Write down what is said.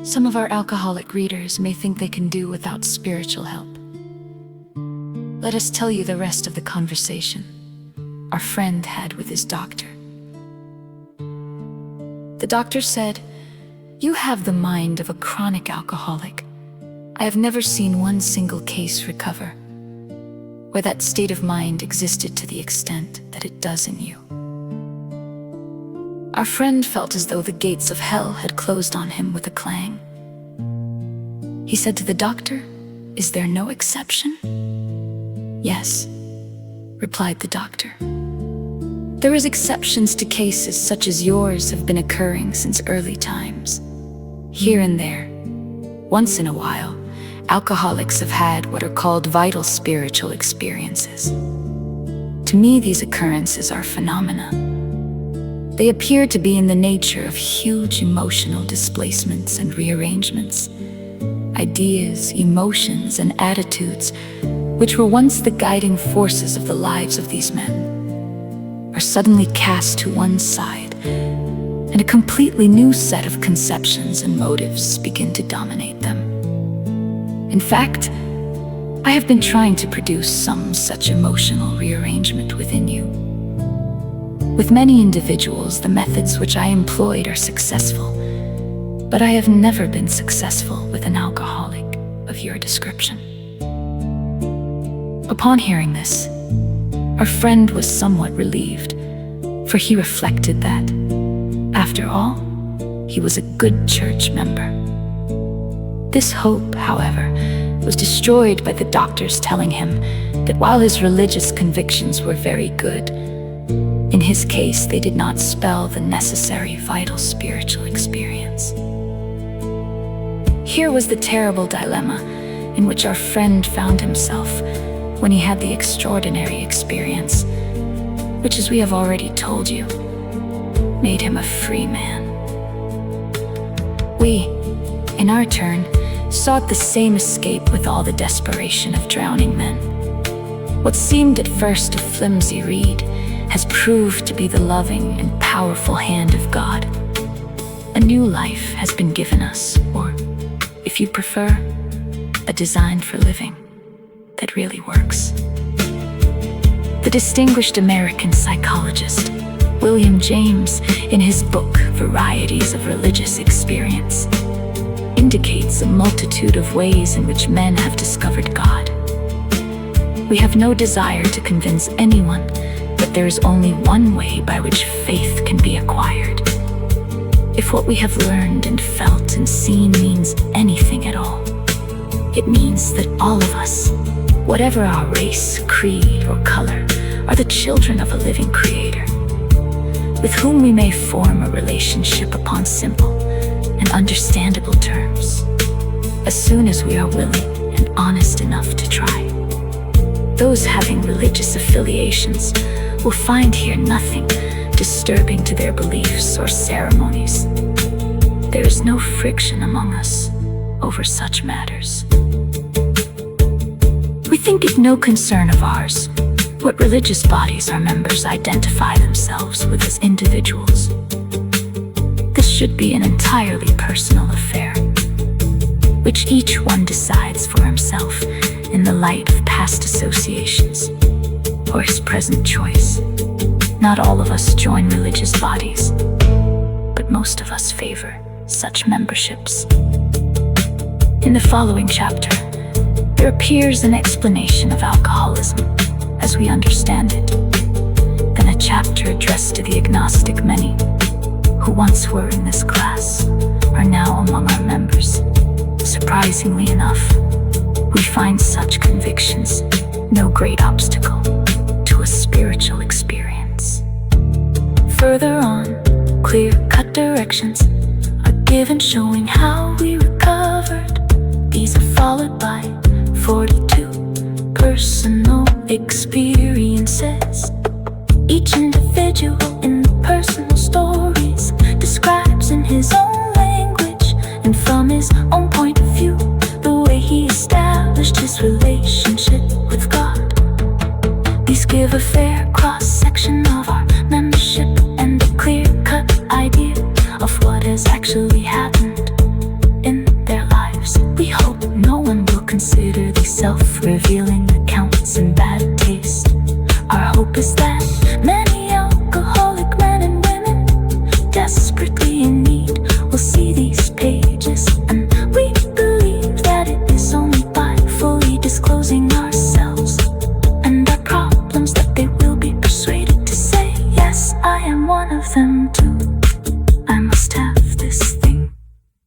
Some of our alcoholic readers may think they can do without spiritual help. Let us tell you the rest of the conversation our friend had with his doctor. The doctor said, "You have the mind of a chronic alcoholic. I have never seen one single case recover where that state of mind existed to the extent that it does in you." Our friend felt as though the gates of hell had closed on him with a clang. He said to the doctor, "Is there no exception?" "Yes," replied the doctor. "There is exceptions to cases such as yours have been occurring since early times. Here and there, once in a while, alcoholics have had what are called vital spiritual experiences. To me, these occurrences are phenomena. They appear to be in the nature of huge emotional displacements and rearrangements. Ideas, emotions, and attitudes, which were once the guiding forces of the lives of these men, are suddenly cast to one side, and a completely new set of conceptions and motives begin to dominate them. In fact, I have been trying to produce some such emotional rearrangement within you. With many individuals, the methods which I employed are successful, but I have never been successful with an alcoholic of your description." Upon hearing this, our friend was somewhat relieved, for he reflected that, after all, he was a good church member. This hope, however, was destroyed by the doctors telling him that while his religious convictions were very good, in his case they did not spell the necessary vital spiritual experience. Here was the terrible dilemma in which our friend found himself when he had the extraordinary experience, which, as we have already told you, made him a free man. We, in our turn, sought the same escape with all the desperation of drowning men. What seemed at first a flimsy reed has proved to be the loving and powerful hand of God. A new life has been given us, or, if you prefer, a design for living that really works. The distinguished American psychologist William James, in his book Varieties of Religious Experience, indicates a multitude of ways in which men have discovered God. We have no desire to convince anyone that there is only one way by which faith can be acquired. If what we have learned and felt and seen means anything at all, it means that all of us, whatever our race, creed, or color, are the children of a living Creator, with whom we may form a relationship upon simple and understandable terms, as soon as we are willing and honest enough to try. Those having religious affiliations will find here nothing disturbing to their beliefs or ceremonies. There is no friction among us over such matters. We think it no concern of ours what religious bodies our members identify themselves with as individuals. This should be an entirely personal affair, which each one decides for himself in the light of past associations or his present choice. Not all of us join religious bodies, but most of us favor such memberships. In the following chapter, there appears an explanation of alcoholism as we understand it, then a chapter addressed to the agnostic many who once were in this class are now among our members. Surprisingly enough, we find such convictions no great obstacle to a spiritual experience. Further on, clear-cut directions are given showing how we recovered. These are followed by 42 personal experiences. Each individual in the personal stories describes in his own language and from his own point of view the way he established his relationship with God. These give a fair cross-section of our membership and a clear-cut idea of what has actually happened in love them too.